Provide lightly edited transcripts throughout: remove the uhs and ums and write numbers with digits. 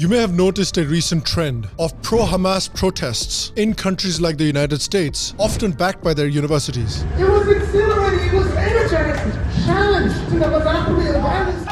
You may have noticed a recent trend of pro-Hamas protests in countries like the United States, often backed by their universities. It was exhilarating, it was energetic, challenge to the monopoly of violence.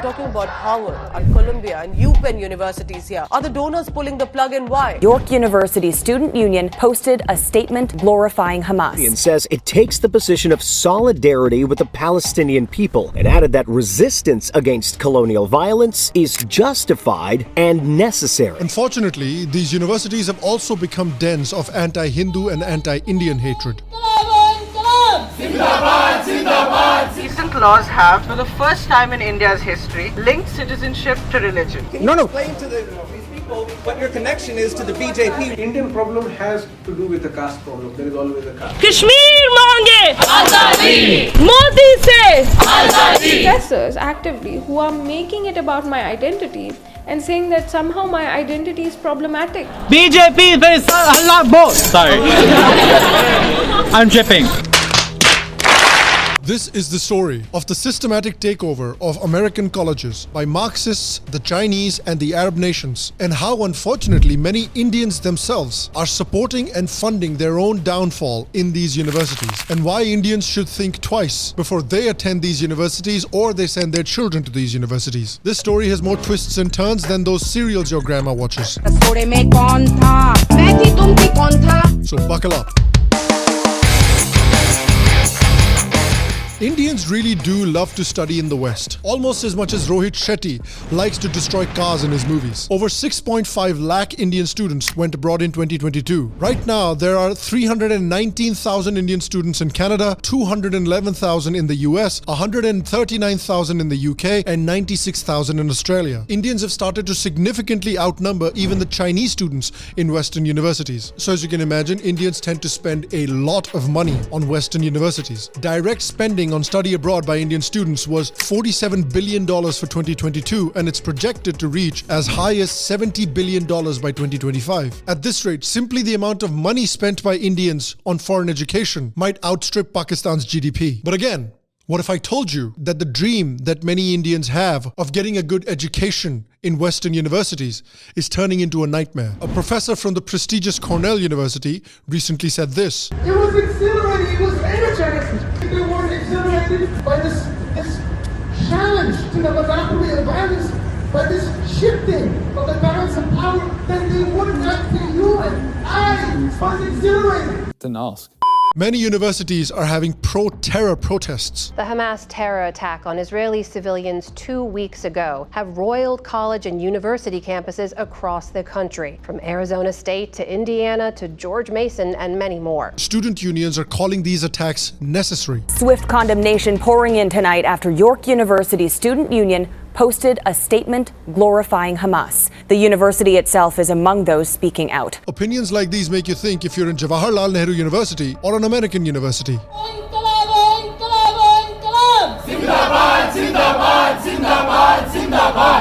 Talking about Harvard and Columbia and UPenn universities here. Are the donors pulling the plug and why? York University Student Union posted a statement glorifying Hamas. And says it takes the position of solidarity with the Palestinian people and added that resistance against colonial violence is justified and necessary. Unfortunately, these universities have also become dens of anti-Hindu and anti-Indian hatred. Recent laws have, for the first time in India's history, linked citizenship to religion. Can you explain to these people what your connection is to the BJP? Indian problem has to do with the caste problem. There is always a caste. Kashmir मांगे आजादी मोदी से आजादी professors actively who are making it about my identity and saying that somehow my identity is problematic. BJP is sorry I'm tripping. This is the story of the systematic takeover of American colleges by Marxists, the Chinese, and the Arab nations, and how unfortunately many Indians themselves are supporting and funding their own downfall in these universities, and why Indians should think twice before they attend these universities or they send their children to these universities. This story has more twists and turns than those serials your grandma watches. So buckle up. Indians really do love to study in the West, almost as much as Rohit Shetty likes to destroy cars in his movies. Over 6.5 lakh Indian students went abroad in 2022. Right now, there are 319,000 Indian students in Canada, 211,000 in the US, 139,000 in the UK, and 96,000 in Australia. Indians have started to significantly outnumber even the Chinese students in Western universities. So as you can imagine, Indians tend to spend a lot of money on Western universities. Direct spending on study abroad by Indian students was $47 billion for 2022, and it's projected to reach as high as $70 billion by 2025. At this rate, simply the amount of money spent by Indians on foreign education might outstrip Pakistan's GDP. But again, what if I told you that the dream that many Indians have of getting a good education in Western universities is turning into a nightmare? A professor from the prestigious Cornell University recently said this. It was exhilarating, it was energetic. If they weren't exhilarated by this challenge to the monopoly of violence, by this shifting of the balance of power, then they would not be human. I was exhilarated. Didn't ask. Many universities are having pro-terror protests. The Hamas terror attack on Israeli civilians 2 weeks ago have roiled college and university campuses across the country, from Arizona State to Indiana to George Mason and many more. Student unions are calling these attacks necessary. Swift condemnation pouring in tonight after York University Student Union posted a statement glorifying Hamas. The university itself is among those speaking out. Opinions like these make you think if you're in Jawaharlal Nehru University or an American university.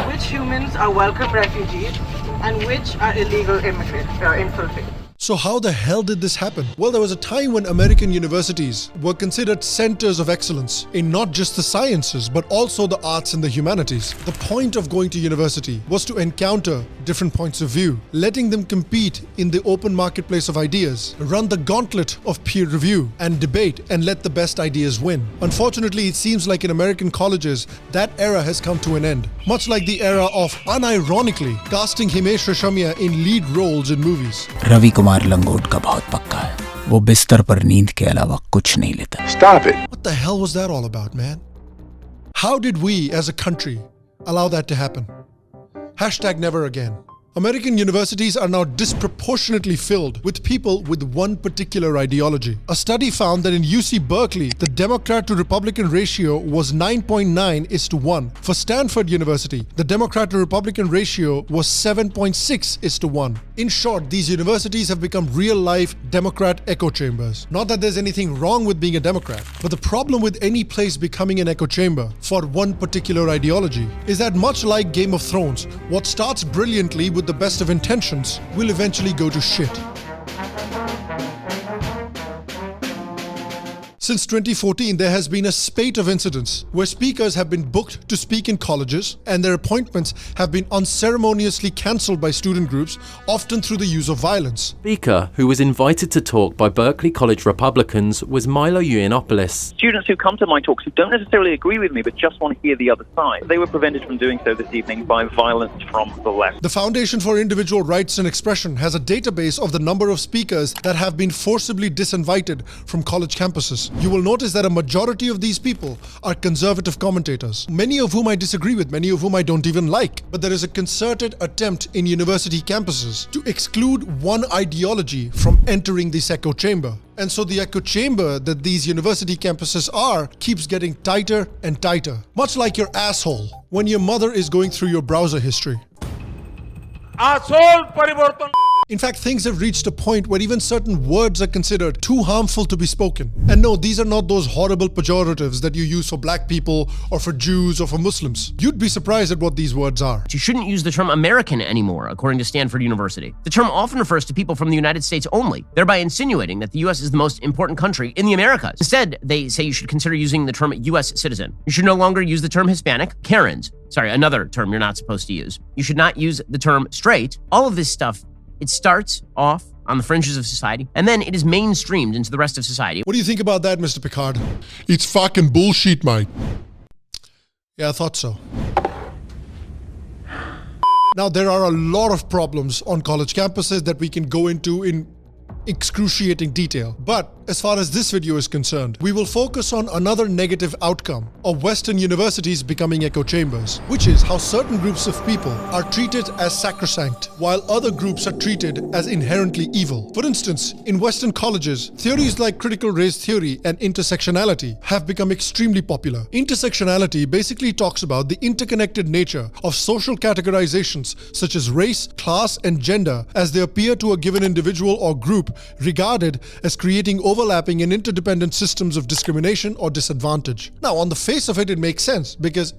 Which humans are welcome refugees and which are illegal immigrants or infiltrators? So how the hell did this happen? Well, there was a time when American universities were considered centers of excellence in not just the sciences, but also the arts and the humanities. The point of going to university was to encounter different points of view, letting them compete in the open marketplace of ideas, run the gauntlet of peer review and debate, and let the best ideas win. Unfortunately, it seems like in American colleges, that era has come to an end. Much like the era of, unironically, casting Himesh Reshammiya in lead roles in movies. Ravi Kumar लंगोट का बहुत पक्का है वो बिस्तर पर नींद के अलावा कुछ नहीं लेता. Stop it. What the hell was that all about, man? How did we as a country allow that to happen? #never again. American universities are now disproportionately filled with people with one particular ideology. A study found that in UC Berkeley, the Democrat to Republican ratio was 9.9:1. For Stanford University, the Democrat to Republican ratio was 7.6:1. In short, these universities have become real-life Democrat echo chambers. Not that there's anything wrong with being a Democrat, but the problem with any place becoming an echo chamber for one particular ideology is that, much like Game of Thrones, what starts brilliantly with the best of intentions will eventually go to shit. Since 2014, there has been a spate of incidents where speakers have been booked to speak in colleges and their appointments have been unceremoniously cancelled by student groups, often through the use of violence. Speaker who was invited to talk by Berkeley College Republicans was Milo Yiannopoulos. Students who come to my talks who don't necessarily agree with me but just want to hear the other side, they were prevented from doing so this evening by violence from the left. The Foundation for Individual Rights and Expression has a database of the number of speakers that have been forcibly disinvited from college campuses. You will notice that a majority of these people are conservative commentators, many of whom I disagree with, many of whom I don't even like. But there is a concerted attempt in university campuses to exclude one ideology from entering this echo chamber. And so the echo chamber that these university campuses are keeps getting tighter and tighter. Much like your asshole when your mother is going through your browser history. Asshole parivartan. In fact, things have reached a point where even certain words are considered too harmful to be spoken. And no, these are not those horrible pejoratives that you use for black people or for Jews or for Muslims. You'd be surprised at what these words are. You shouldn't use the term American anymore, according to Stanford University. The term often refers to people from the United States only, thereby insinuating that the U.S. is the most important country in the Americas. Instead, they say you should consider using the term U.S. citizen. You should no longer use the term Hispanic, Karens. Sorry, another term you're not supposed to use. You should not use the term straight. All of this stuff, it starts off on the fringes of society, and then it is mainstreamed into the rest of society. What do you think about that, Mr. Picard? It's fucking bullshit, mate. Yeah, I thought so. Now, there are a lot of problems on college campuses that we can go into in excruciating detail. But as far as this video is concerned, we will focus on another negative outcome of Western universities becoming echo chambers, which is how certain groups of people are treated as sacrosanct, while other groups are treated as inherently evil. For instance, in Western colleges, theories like critical race theory and intersectionality have become extremely popular. Intersectionality basically talks about the interconnected nature of social categorizations such as race, class, and gender as they appear to a given individual or group, regarded as creating overlapping and interdependent systems of discrimination or disadvantage. Now, on the face of it, it makes sense because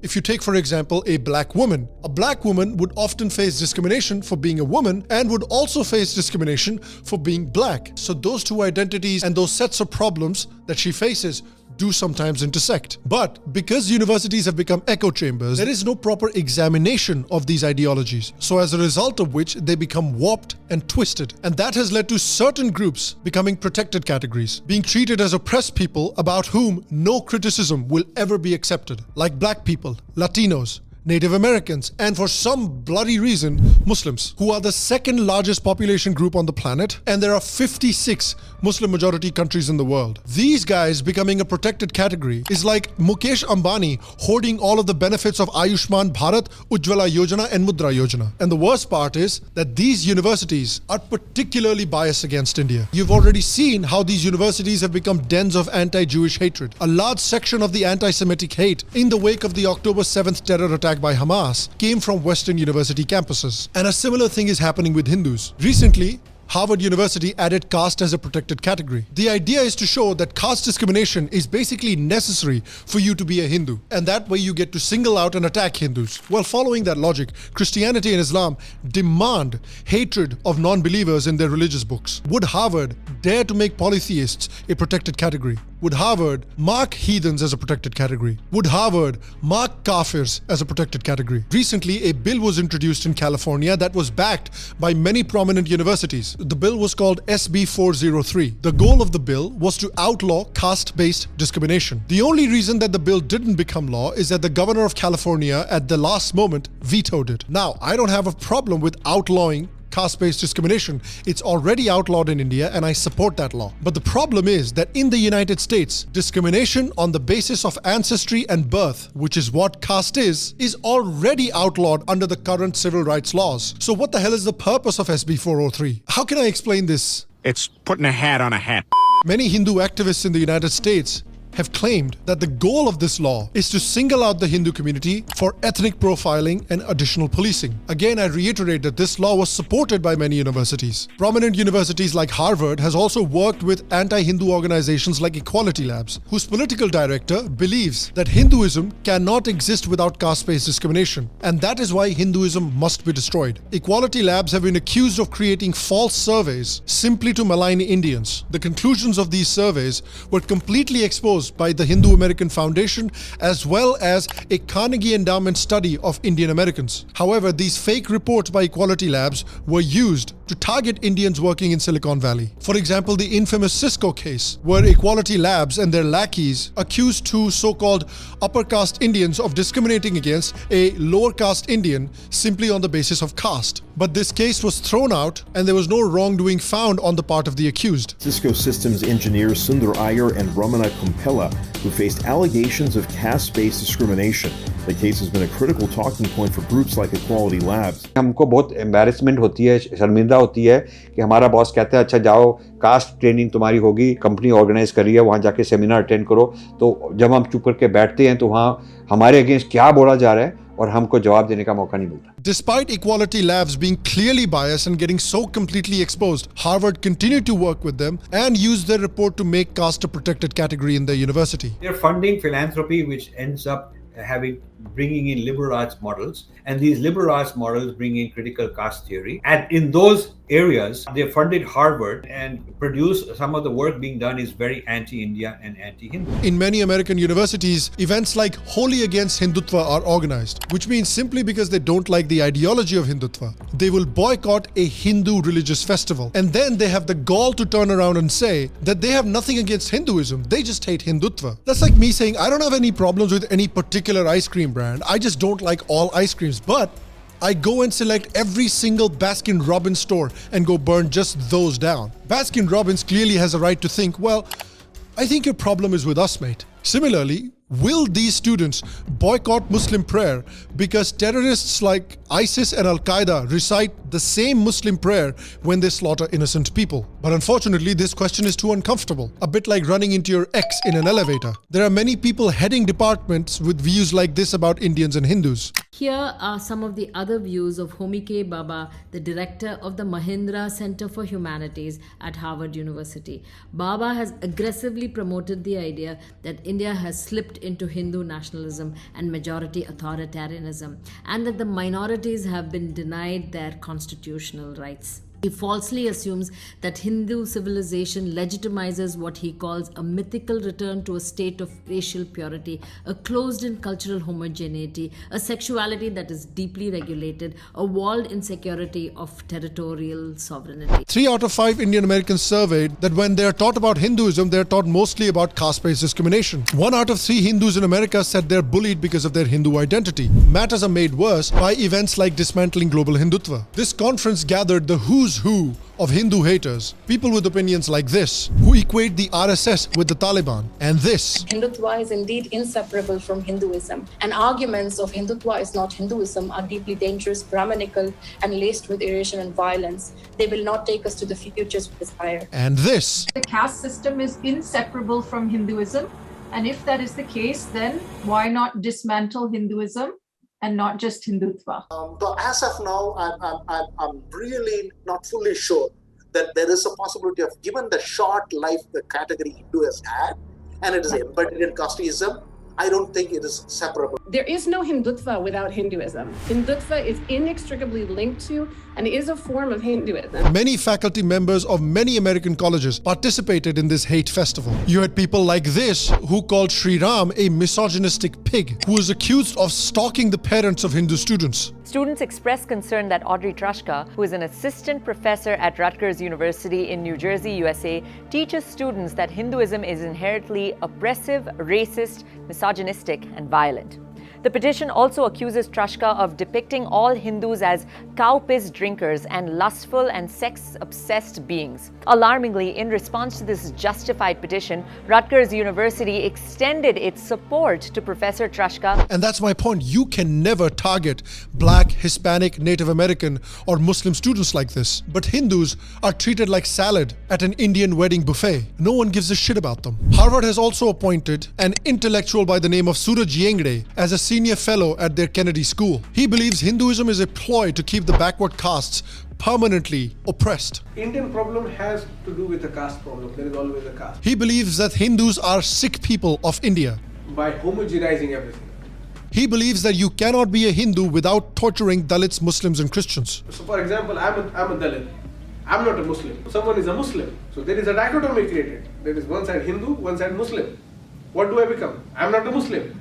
if you take, for example, a black woman would often face discrimination for being a woman and would also face discrimination for being black. So those two identities and those sets of problems that she faces do sometimes intersect. But because universities have become echo chambers, there is no proper examination of these ideologies. So as a result of which, they become warped and twisted. And that has led to certain groups becoming protected categories, being treated as oppressed people about whom no criticism will ever be accepted, like black people, Latinos, Native Americans, and for some bloody reason, Muslims, who are the second largest population group on the planet, and there are 56 Muslim majority countries in the world. These guys becoming a protected category is like Mukesh Ambani hoarding all of the benefits of Ayushman Bharat, Ujjwala Yojana, and Mudra Yojana. And the worst part is that these universities are particularly biased against India. You've already seen how these universities have become dens of anti-Jewish hatred. A large section of the anti-Semitic hate in the wake of the October 7th terror attack by Hamas came from Western university campuses. And a similar thing is happening with Hindus. Recently, Harvard University added caste as a protected category. The idea is to show that caste discrimination is basically necessary for you to be a Hindu, and that way you get to single out and attack Hindus. Well, following that logic, Christianity and Islam demand hatred of non-believers in their religious books. Would Harvard dare to make polytheists a protected category? Would Harvard mark heathens as a protected category? Would Harvard mark kafirs as a protected category? Recently, a bill was introduced in California that was backed by many prominent universities. The bill was called SB 403. The goal of the bill was to outlaw caste-based discrimination. The only reason that the bill didn't become law is that the governor of California at the last moment vetoed it. Now, I don't have a problem with outlawing caste-based discrimination. It's already outlawed in India and I support that law. But the problem is that in the United States, discrimination on the basis of ancestry and birth, which is what caste is already outlawed under the current civil rights laws. So what the hell is the purpose of SB 403? How can I explain this? It's putting a hat on a hat. Many Hindu activists in the United States have claimed that the goal of this law is to single out the Hindu community for ethnic profiling and additional policing. Again, I reiterate that this law was supported by many universities. Prominent universities like Harvard has also worked with anti-Hindu organizations like Equality Labs, whose political director believes that Hinduism cannot exist without caste-based discrimination, and that is why Hinduism must be destroyed. Equality Labs have been accused of creating false surveys simply to malign Indians. The conclusions of these surveys were completely exposed by the Hindu American Foundation as well as a Carnegie Endowment study of Indian Americans. However, these fake reports by Equality Labs were used to target Indians working in Silicon Valley. For example, the infamous Cisco case, where Equality Labs and their lackeys accused two so-called upper caste Indians of discriminating against a lower caste Indian simply on the basis of caste. But this case was thrown out and there was no wrongdoing found on the part of the accused. Cisco Systems engineers Sundar Iyer and Ramana Kumpella, who faced allegations of caste-based discrimination. The case has been a critical talking point for groups like Equality Labs. हमको बहुत embarrassment होती है, शर्मिंदा होती है कि हमारा boss कहता है अच्छा जाओ कास्ट ट्रेनिंग तुम्हारी होगी, कंपनी ऑर्गेनाइज करी है, वहाँ जाके सेमिनार अटेंड करो। तो जब हम चुप करके बैठते हैं तो वहाँ हमारे अगेंस्ट क्या बोला जा रहा है और हमको जवाब देने का मौका नहीं मिलता। Despite Equality Labs being clearly biased and getting so completely exposed, Harvard continued to work with them and used their report to make caste a protected category in their university. They're funding philanthropy which ends up bringing in liberal arts models, and these liberal arts models bring in critical caste theory, and in those areas they funded Harvard and produced some of the work being done is very anti-India and anti-Hindu. In many American universities, events like Holi Against Hindutva are organized, which means simply because they don't like the ideology of Hindutva, they will boycott a Hindu religious festival, and then they have the gall to turn around and say that they have nothing against Hinduism, they just hate Hindutva. That's like me saying I don't have any problems with any particular ice cream brand, I just don't like all ice creams, but I go and select every single Baskin Robbins store and go burn just those down. Baskin Robbins clearly has a right to think, well, I think your problem is with us, mate. Similarly, will these students boycott Muslim prayer because terrorists like ISIS and Al-Qaeda recite the same Muslim prayer when they slaughter innocent people? But unfortunately, this question is too uncomfortable. A bit like running into your ex in an elevator. There are many people heading departments with views like this about Indians and Hindus. Here are some of the other views of Homi K. Baba, the director of the Mahindra Center for Humanities at Harvard University. Baba has aggressively promoted the idea that India has slipped into Hindu nationalism and majority authoritarianism, and that the minorities have been denied their constitutional rights. He falsely assumes that Hindu civilization legitimizes what he calls a mythical return to a state of racial purity, a closed-in cultural homogeneity, a sexuality that is deeply regulated, a walled insecurity of territorial sovereignty. 3 out of 5 Indian Americans surveyed that when they are taught about Hinduism, they are taught mostly about caste-based discrimination. 1 out of 3 Hindus in America said they are bullied because of their Hindu identity. Matters are made worse by events like dismantling global Hindutva. This conference gathered the who's who of Hindu haters, people with opinions like this, who equate the RSS with the Taliban, and this. Hindutva is indeed inseparable from Hinduism, and arguments of Hindutva is not Hinduism are deeply dangerous, Brahmanical, and laced with irritation and violence. They will not take us to the futures we desire. And this. The caste system is inseparable from Hinduism, and if that is the case, then why not dismantle Hinduism and not just Hindutva? So as of now, I'm really not fully sure that there is a possibility of, given the short life the category Hindu has had, and it is embedded in casteism, I don't think it is separable. There is no Hindutva without Hinduism. Hindutva is inextricably linked to and is a form of Hinduism. Many faculty members of many American colleges participated in this hate festival. You had people like this who called Sri Ram a misogynistic pig who was accused of stalking the parents of Hindu students. Students expressed concern that Audrey Trashka, who is an assistant professor at Rutgers University in New Jersey, USA, teaches students that Hinduism is inherently oppressive, racist, misogynistic, and violent. The petition also accuses Trashka of depicting all Hindus as cow-piss drinkers and lustful and sex-obsessed beings. Alarmingly, in response to this justified petition, Rutgers University extended its support to Professor Trashka. And that's my point. You can never target Black, Hispanic, Native American, or Muslim students like this. But Hindus are treated like salad at an Indian wedding buffet. No one gives a shit about them. Harvard has also appointed an intellectual by the name of Suraj Yengde as a senior fellow at their Kennedy School. He believes Hinduism is a ploy to keep the backward castes permanently oppressed. Indian problem has to do with the caste problem. There is always a caste. He believes that Hindus are sick people of India. By homogenizing everything. He believes that you cannot be a Hindu without torturing Dalits, Muslims and Christians. So for example, I'm a Dalit. I'm not a Muslim. Someone is a Muslim. So there is a dichotomy created. There is one side Hindu, one side Muslim. What do I become? I'm not a Muslim.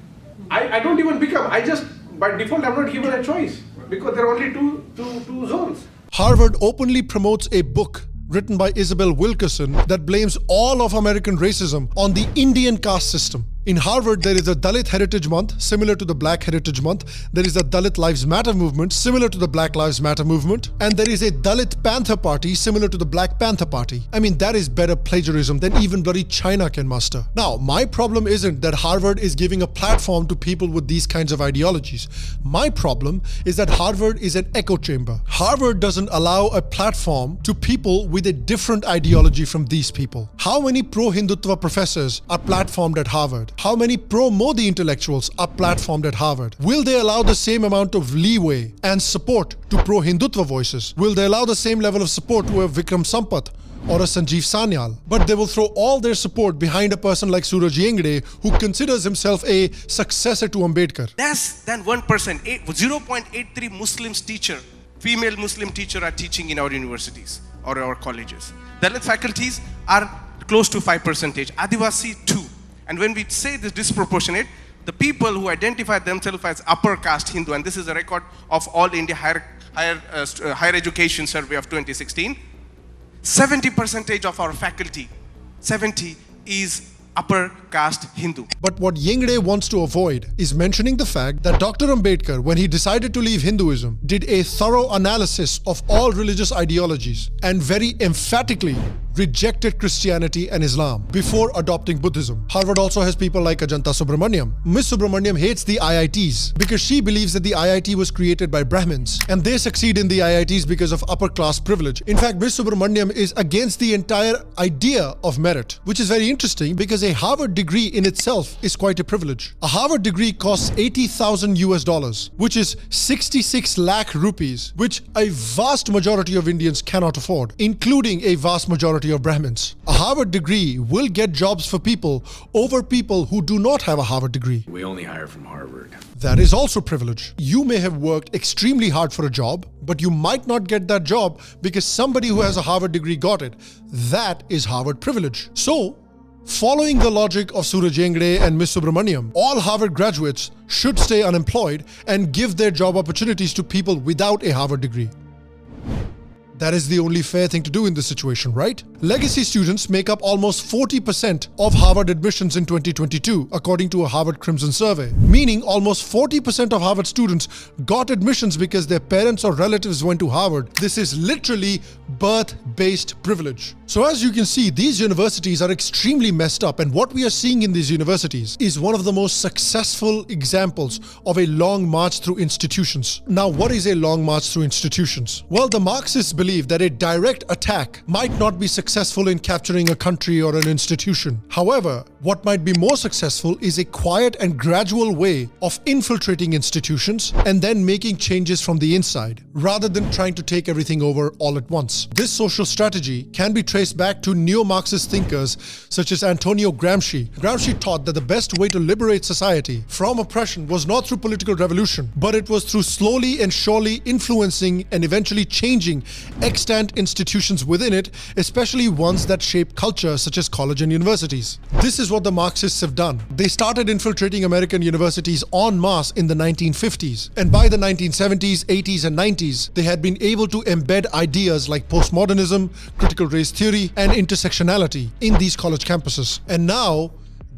I don't even become. I just, by default, I'm not given a choice because there are only two zones. Harvard openly promotes a book written by Isabel Wilkerson that blames all of American racism on the Indian caste system. In Harvard, there is a Dalit Heritage Month, similar to the Black Heritage Month. There is a Dalit Lives Matter movement, similar to the Black Lives Matter movement. And there is a Dalit Panther Party, similar to the Black Panther Party. I mean, that is better plagiarism than even bloody China can muster. Now, my problem isn't that Harvard is giving a platform to people with these kinds of ideologies. My problem is that Harvard is an echo chamber. Harvard doesn't allow a platform to people with a different ideology from these people. How many pro-Hindutva professors are platformed at Harvard? How many pro-Modi intellectuals are platformed at Harvard? Will they allow the same amount of leeway and support to pro-Hindutva voices? Will they allow the same level of support to a Vikram Sampath or a Sanjeev Sanyal? But they will throw all their support behind a person like Suraj Yengde, who considers himself a successor to Ambedkar. Less than 1%, 0.83 Muslims teacher, female Muslim teacher are teaching in our universities or our colleges. Dalit faculties are close to 5%, Adivasi 2%. And when we say this disproportionate, the people who identify themselves as upper caste Hindu, and this is a record of All India Higher Education Survey of 2016, 70% of our faculty, 70 is upper caste Hindu. But what Yengde wants to avoid is mentioning the fact that Dr. Ambedkar, when he decided to leave Hinduism, did a thorough analysis of all religious ideologies and very emphatically rejected Christianity and Islam before adopting Buddhism. Harvard also has people like Ajanta Subramaniam. Miss Subramaniam hates the IITs because she believes that the IIT was created by Brahmins and they succeed in the IITs because of upper class privilege. In fact, Miss Subramaniam is against the entire idea of merit, which is very interesting because a Harvard degree in itself is quite a privilege. A Harvard degree costs $80,000, which is 66 lakh rupees, which a vast majority of Indians cannot afford, including a vast majority of Brahmins. A Harvard degree will get jobs for people over people who do not have a Harvard degree. We only hire from Harvard. That is also privilege. You may have worked extremely hard for a job, but you might not get that job because somebody who has a Harvard degree got it. That is Harvard privilege. So, following the logic of Suraj Yengde and Miss Subramaniam, all Harvard graduates should stay unemployed and give their job opportunities to people without a Harvard degree. That is the only fair thing to do in this situation, right? Legacy students make up almost 40% of Harvard admissions in 2022, according to a Harvard Crimson survey. Meaning almost 40% of Harvard students got admissions because their parents or relatives went to Harvard. This is literally birth-based privilege. So as you can see, these universities are extremely messed up, and what we are seeing in these universities is one of the most successful examples of a long march through institutions. Now, what is a long march through institutions? Well, the Marxists believe that a direct attack might not be successful in capturing a country or an institution. However, what might be more successful is a quiet and gradual way of infiltrating institutions and then making changes from the inside, rather than trying to take everything over all at once. This social strategy can be traced back to neo-Marxist thinkers such as Antonio Gramsci. Gramsci taught that the best way to liberate society from oppression was not through political revolution, but it was through slowly and surely influencing and eventually changing extant institutions within it, especially ones that shape culture such as college and universities. This is what the Marxists have done. They started infiltrating American universities en masse in the 1950s, and by the 1970s, 80s and 90s, they had been able to embed ideas like postmodernism, critical race theory and intersectionality in these college campuses. And now,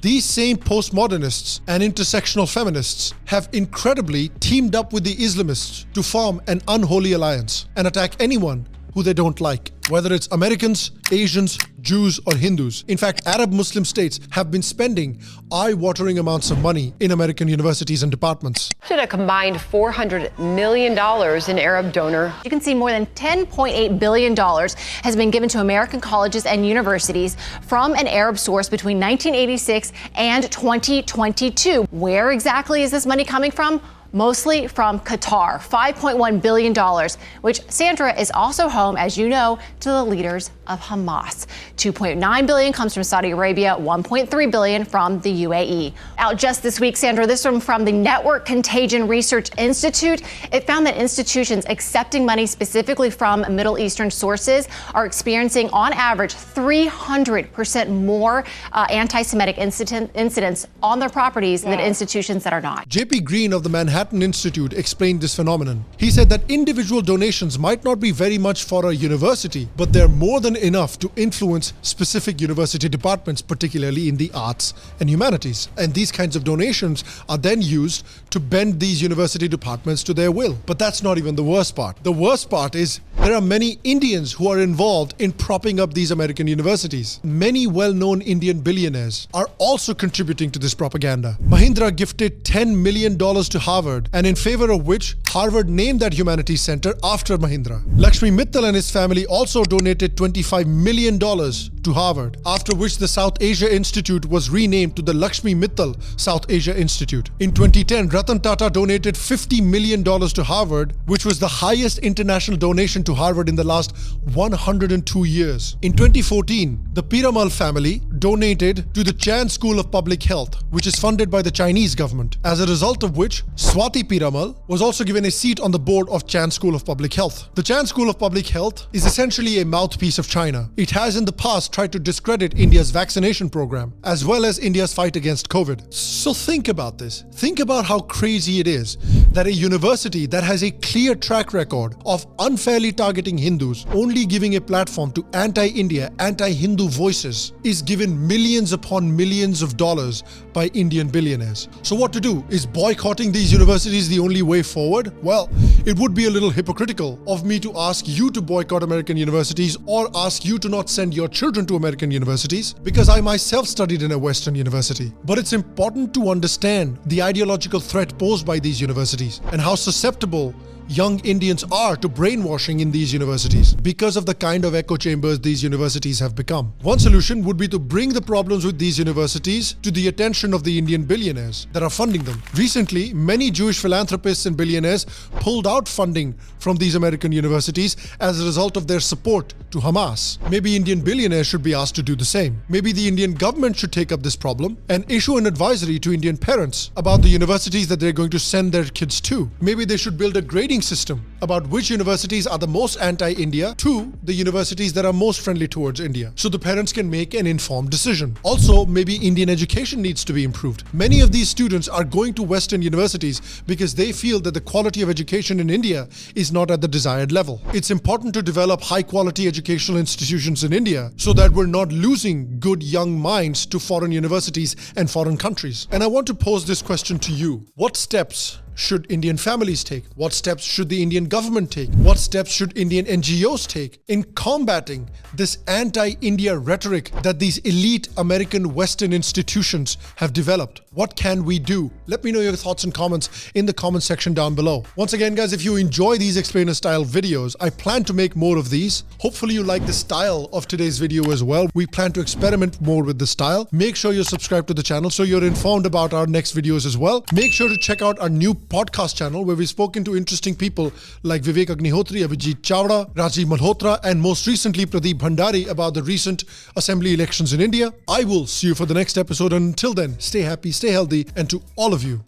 These same postmodernists and intersectional feminists have incredibly teamed up with the Islamists to form an unholy alliance and attack anyone who they don't like, whether it's Americans, Asians, Jews, or Hindus. In fact, Arab Muslim states have been spending eye-watering amounts of money in American universities and departments. A combined $400 million in Arab donor. You can see more than $10.8 billion has been given to American colleges and universities from an Arab source between 1986 and 2022. Where exactly is this money coming from? Mostly from Qatar, $5.1 billion, which, Sandra, is also home, as you know, to the leaders of Hamas. $2.9 billion comes from Saudi Arabia, $1.3 billion from the UAE. Out just this week, Sandra, this one from the Network Contagion Research Institute. It found that institutions accepting money specifically from Middle Eastern sources are experiencing, on average, 300% more anti-Semitic incidents on their properties than institutions that are not. J.P. Green of the Manhattan Institute explained this phenomenon. He said that individual donations might not be very much for a university, but they're more than enough to influence specific university departments, particularly in the arts and humanities. And these kinds of donations are then used to bend these university departments to their will. But that's not even the worst part. The worst part is there are many Indians who are involved in propping up these American universities. Many well-known Indian billionaires are also contributing to this propaganda. Mahindra gifted $10 million to Harvard, and in favor of which Harvard named that humanities center after Mahindra. Lakshmi Mittal and his family also donated $25 million to Harvard, after which the South Asia Institute was renamed to the Lakshmi Mittal South Asia Institute. In 2010, Ratan Tata donated $50 million to Harvard, which was the highest international donation to Harvard in the last 102 years. In 2014, the Piramal family donated to the Chan School of Public Health, which is funded by the Chinese government, as a result of which Swati Piramal was also given a seat on the board of Chan School of Public Health. The Chan School of Public Health is essentially a mouthpiece of China. It has in the past tried to discredit India's vaccination program, as well as India's fight against COVID. So think about this. Think about how crazy it is that a university that has a clear track record of unfairly targeting Hindus, only giving a platform to anti-India, anti-Hindu voices, is given millions upon millions of dollars by Indian billionaires. So what to do? Is boycotting these universities the only way forward? Well, it would be a little hypocritical of me to ask you to boycott American universities or ask you to not send your children to American universities, because I myself studied in a Western university. But it's important to understand the ideological threat posed by these universities and how susceptible young Indians are to brainwashing in these universities because of the kind of echo chambers these universities have become. One solution would be to bring the problems with these universities to the attention of the Indian billionaires that are funding them. Recently, many Jewish philanthropists and billionaires pulled out funding from these American universities as a result of their support to Hamas. Maybe Indian billionaires should be asked to do the same. Maybe the Indian government should take up this problem and issue an advisory to Indian parents about the universities that they're going to send their kids to. Maybe they should build a grading system about which universities are the most anti-India to the universities that are most friendly towards India, so the parents can make an informed decision. Also, maybe Indian education needs to be improved. Many of these students are going to Western universities because they feel that the quality of education in India is not at the desired level. It's important to develop high-quality educational institutions in India so that we're not losing good young minds to foreign universities and foreign countries. And I want to pose this question to you. What steps should Indian families take? What steps should the Indian government take? What steps should Indian NGOs take in combating this anti-India rhetoric that these elite American Western institutions have developed? What can we do? Let me know your thoughts and comments in the comment section down below. Once again, guys, if you enjoy these explainer style videos, I plan to make more of these. Hopefully you like the style of today's video as well. We plan to experiment more with the style. Make sure you're subscribed to the channel so you're informed about our next videos as well. Make sure to check out our new podcast channel where we've spoken to interesting people like Vivek Agnihotri, Avijit Chawda, Rajiv Malhotra, and most recently Pradeep Bhandari about the recent assembly elections in India. I will see you for the next episode, and until then, stay happy, stay healthy, and to all of you,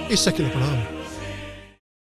a secular pranam.